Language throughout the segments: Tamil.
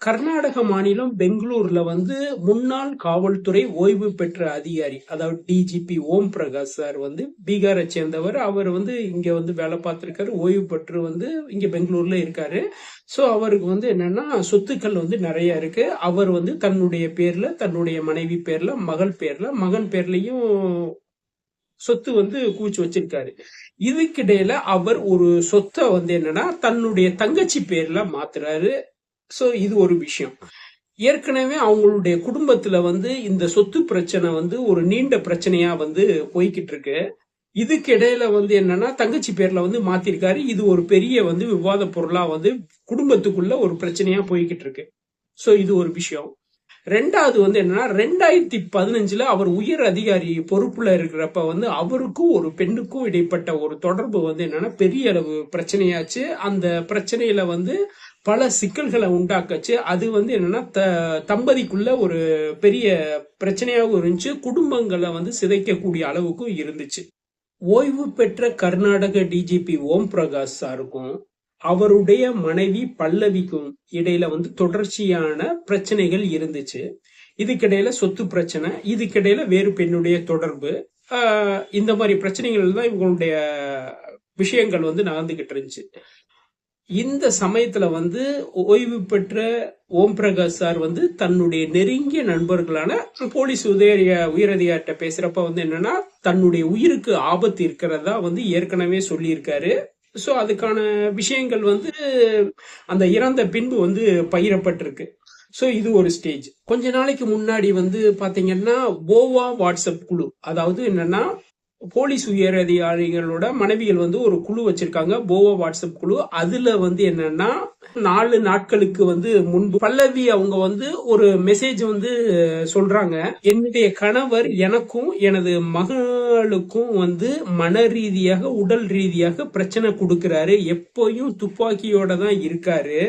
கர்நாடக மாநிலம் பெங்களூர்ல வந்து முன்னாள் காவல்துறை ஓய்வு பெற்ற அதிகாரி, அதாவது டிஜிபி ஓம் பிரகாஷ் சார் வந்து பீகாரை சேர்ந்தவர். அவர் வந்து இங்க வந்து வேலை பார்த்திருக்காரு. ஓய்வு பெற்று வந்து இங்க பெங்களூர்ல இருக்காரு. சோ அவருக்கு வந்து என்னன்னா சொத்துக்கள் வந்து நிறைய இருக்கு. அவர் வந்து தன்னுடைய பேர்ல, தன்னுடைய மனைவி பேர்ல, மகள் பேர்ல, மகன் பேர்லயும் சொத்து வந்து குவிச்சு வச்சிருக்காரு. இதுக்கிடையில அவர் ஒரு சொத்தை வந்து என்னன்னா தன்னுடைய தங்கச்சி பேர்ல மாத்துறாரு. சோ இது ஒரு விஷயம். ஏற்கனவே அவங்களுடைய குடும்பத்துல வந்து இந்த சொத்து பிரச்சனை வந்து ஒரு நீண்ட பிரச்சனையா வந்து போய்கிட்டு இருக்கு. இதுக்கு இடையில வந்து என்னன்னா தங்கச்சி பேர்ல வந்து மாத்திருக்காரு. இது ஒரு பெரிய வந்து விவாத பொருளா வந்து குடும்பத்துக்குள்ள ஒரு பிரச்சனையா போய்கிட்டு இருக்கு. சோ இது ஒரு விஷயம். ரெண்டாவது வந்து என்னன்னா 2015 அவர் உயர் அதிகாரி பொறுப்புல இருக்கிறப்ப வந்து அவருக்கும் ஒரு பெண்ணுக்கும் இடைப்பட்ட ஒரு தொடர்பு வந்து என்னன்னா பெரிய அளவு பிரச்சனையாச்சு. அந்த பிரச்சனையில வந்து பல சிக்கல்களை உண்டாக்குச்சு. அது வந்து என்னன்னா தம்பதிக்குள்ள ஒரு பெரிய பிரச்சனையாகவும் இருந்துச்சு. குடும்பங்களை வந்து சிதைக்கக்கூடிய அளவுக்கும் இருந்துச்சு. ஓய்வு பெற்ற கர்நாடக டிஜிபி ஓம் பிரகாஷ் சாருக்கும் அவருடைய மனைவி பல்லவிக்கும் இடையில வந்து தொடர்ச்சியான பிரச்சனைகள் இருந்துச்சு. இதுக்கிடையில சொத்து பிரச்சனை, இதுக்கிடையில வேறு பெண்ணுடைய தொடர்பு, இந்த மாதிரி பிரச்சனைகள் தான் இவங்களுடைய விஷயங்கள் வந்து நடந்துகிட்டு இருந்துச்சு. இந்த சமயத்துல வந்து ஓய்வு பெற்ற ஓம் பிரகாஷ் சார் வந்து தன்னுடைய நெருங்கிய நண்பர்களான போலீஸ் உயரதிகாரிட்ட பேசுறப்ப வந்து என்னன்னா தன்னுடைய உயிருக்கு ஆபத்து இருக்கிறதா வந்து ஏற்கனவே சொல்லியிருக்காரு. சோ அதுக்கான விஷயங்கள் வந்து அந்த இறந்த பின்பு வந்து பகிரப்பட்டிருக்கு. சோ இது ஒரு ஸ்டேஜ். கொஞ்ச நாளைக்கு முன்னாடி வந்து பாத்தீங்கன்னா போவா வாட்ஸ்அப் குழு, அதாவது என்னன்னா போலீஸ் உயர் அதிகாரிகளோட மனைவிகள் வந்து ஒரு குழு வச்சிருக்காங்க, போவா வாட்ஸ்அப் குழு. அதுல வந்து என்னன்னா 4 நாட்களுக்கு வந்து முன்பு பல்லவி அவங்க வந்து ஒரு மெசேஜ் வந்து சொல்றாங்க. என்னுடைய கணவர் எனக்கும் எனது மகளுக்கும் வந்து மன ரீதியாக உடல் ரீதியாக பிரச்சனை கொடுக்கிறாரு, எப்பயும் துப்பாக்கியோட தான் இருக்காரு,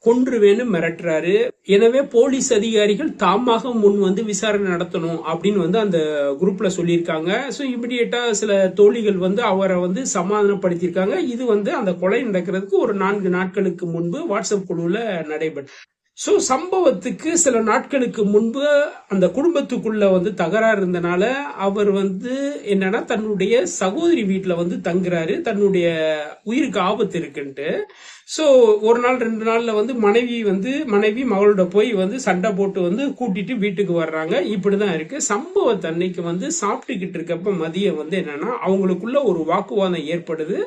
கொன்றுவேன்னு மிரட்டுறாரு. எனவே போலீஸ் அதிகாரிகள் தாமாக முன் வந்து விசாரணை நடத்தணும் அப்படின்னு வந்து அந்த குரூப்ல சொல்லியிருக்காங்க. ஸோ இமிடியேட்டா சில தோழிகள் வந்து அவரை வந்து சமாதானப்படுத்தியிருக்காங்க. இது வந்து அந்த கொலை நடக்கிறதுக்கு ஒரு 4 நாட்களுக்கு முன்பு வாட்ஸ்அப் குழுல நடைபெற்று. சோ சம்பவத்துக்கு சில நாட்களுக்கு முன்பு அந்த குடும்பத்துக்குள்ள வந்து தகராறு இருந்தனால அவர் வந்து என்னன்னா தன்னுடைய சகோதரி வீட்டுல வந்து தங்குறாரு, தன்னுடைய உயிருக்கு ஆபத்து இருக்குன்ட்டு. சோ ஒரு நாள் 2 நாள்ல வந்து மனைவி மகளோட போய் வந்து சண்டை போட்டு வந்து கூட்டிட்டு வீட்டுக்கு வர்றாங்க. இப்படிதான் இருக்கு. சம்பவத்தை அன்னைக்கு வந்து சாப்பிட்டுக்கிட்டு இருக்கப்ப மதியம் வந்து என்னன்னா அவங்களுக்குள்ள ஒரு வாக்குவாதம் ஏற்படுது.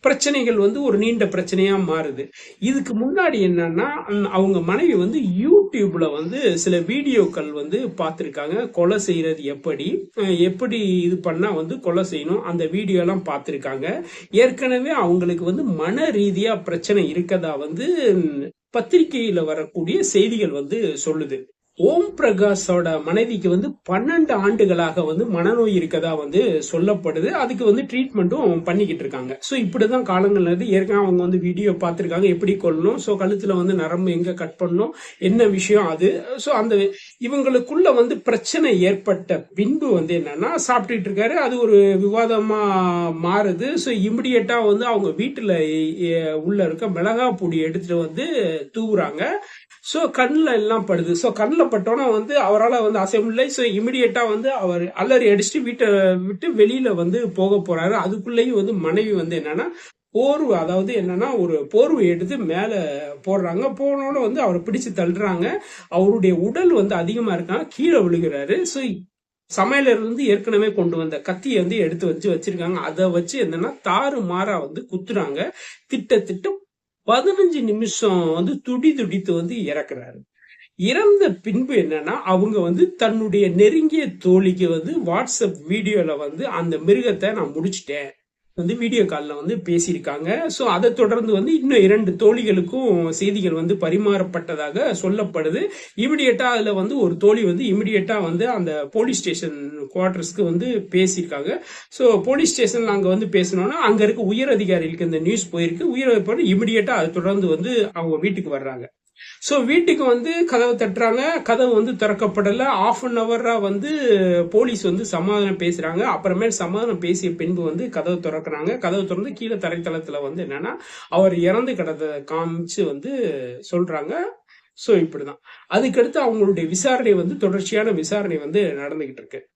பிரச்சனைகள் வந்து ஒரு நீண்ட பிரச்சனையா மாறுது. இதுக்கு முன்னாடி என்னன்னா அவங்க மனைவி வந்து யூடியூப்ல வந்து சில வீடியோக்கள் வந்து பார்த்திருக்காங்க. கொலை செய்யறது எப்படி இது பண்ணா வந்து கொலை செய்யணும், அந்த வீடியோ எல்லாம் பார்த்திருக்காங்க. ஏற்கனவே அவங்களுக்கு வந்து மன ரீதியா பிரச்சனை இருக்கதா வந்து பத்திரிகையில வரக்கூடிய செய்திகள் வந்து சொல்லுது. ஓம் பிரகாஷோட மனைவிக்கு வந்து 12 ஆண்டுகளாக வந்து மனநோய் இருக்கதா வந்து சொல்லப்படுது. அதுக்கு வந்து ட்ரீட்மெண்ட்டும் பண்ணிக்கிட்டு இருக்காங்க. சோ இப்படிதான் காலங்கள் இருந்து ஏற்கனவே அவங்க வந்து வீடியோ பார்த்திருக்காங்க, எப்படி கொல்லணும், சோ கழுத்துல வந்து நரம்பு எங்க கட் பண்ணணும், என்ன விஷயம் அது. சோ அந்த இவங்களுக்குள்ள வந்து பிரச்சனை ஏற்பட்ட பின்பு வந்து என்னன்னா சாப்பிட்டுட்டு இருக்காரு. அது ஒரு விவாதமா மாறுது. சோ இமிடியேட்டா வந்து அவங்க வீட்டுல உள்ள இருக்க மிளகா பொடி எடுத்துட்டு வந்து தூவுறாங்க. சோ கண்ணுல எல்லாம் படுது. சோ கண்ணுல பட்டோன்னா வந்து அவரால் வந்து அசைய முடியல. சோ இமிடியேட்டா வந்து அவர் அலறி அடிச்சுட்டு வீட்டை விட்டு வெளியில வந்து போக போறாரு. அதுக்குள்ளேயும் வந்து மனைவி வந்து என்னன்னா போர்வை, அதாவது என்னன்னா ஒரு போர்வை எடுத்து மேல போடுறாங்க. போனோட வந்து அவரை பிடிச்சு தள்ளுறாங்க. அவருடைய உடல் வந்து அதிகமா இருக்காங்க, கீழே விழுகிறாரு. சோ சமையல இருந்து ஏற்கனவே கொண்டு வந்த கத்தியை வந்து எடுத்து வச்சிருக்காங்க. அதை வச்சு என்னன்னா தாறு மாறா வந்து குத்துறாங்க. திட்ட 15 நிமிஷம் வந்து துடித்து வந்து இறக்குறாரு. இறந்த பின்பு என்னன்னா அவங்க வந்து தன்னுடைய நெருங்கிய தோழிக்கு வந்து வாட்ஸ்அப் வீடியோல வந்து அந்த மிருகத்தை நான் முடிச்சிட்டேன் வந்து வீடியோ கால்ல வந்து பேசியிருக்காங்க. சோ அதை தொடர்ந்து வந்து இன்னும் 2 தோழிகளுக்கும் செய்திகள் வந்து பரிமாறப்பட்டதாக சொல்லப்படுது. இமிடியேட்டா அதுல வந்து ஒரு தோழி வந்து இமிடியேட்டா வந்து அந்த போலீஸ் ஸ்டேஷன் குவார்டர்ஸ்க்கு வந்து பேசியிருக்காங்க. சோ போலீஸ் ஸ்டேஷன்ல அங்க வந்து பேசணும்னா அங்க இருக்க உயர் அதிகாரிகளுக்கு இந்த நியூஸ் போயிருக்கு. இமிடியேட்டா அதை தொடர்ந்து வந்து அவங்க வீட்டுக்கு வர்றாங்க. சோ வீட்டுக்கு வந்து கதவு தட்டுறாங்க. கதவு வந்து திறக்கப்படல. 1/2 ஹவரா வந்து போலீஸ் வந்து சமாதானம் பேசுறாங்க. அப்புறமேல் சமாதானம் பேசிய பின்பு வந்து கதவு திறக்கிறாங்க. கதவு திறந்து கீழே தரைத்தளத்துல வந்து என்னன்னா அவர் இறந்து கிடந்த காமிச்சு வந்து சொல்றாங்க. சோ இப்படிதான். அதுக்கடுத்து அவங்களுடைய விசாரணை வந்து தொடர்ச்சியான விசாரணை வந்து நடந்துகிட்டு இருக்கு.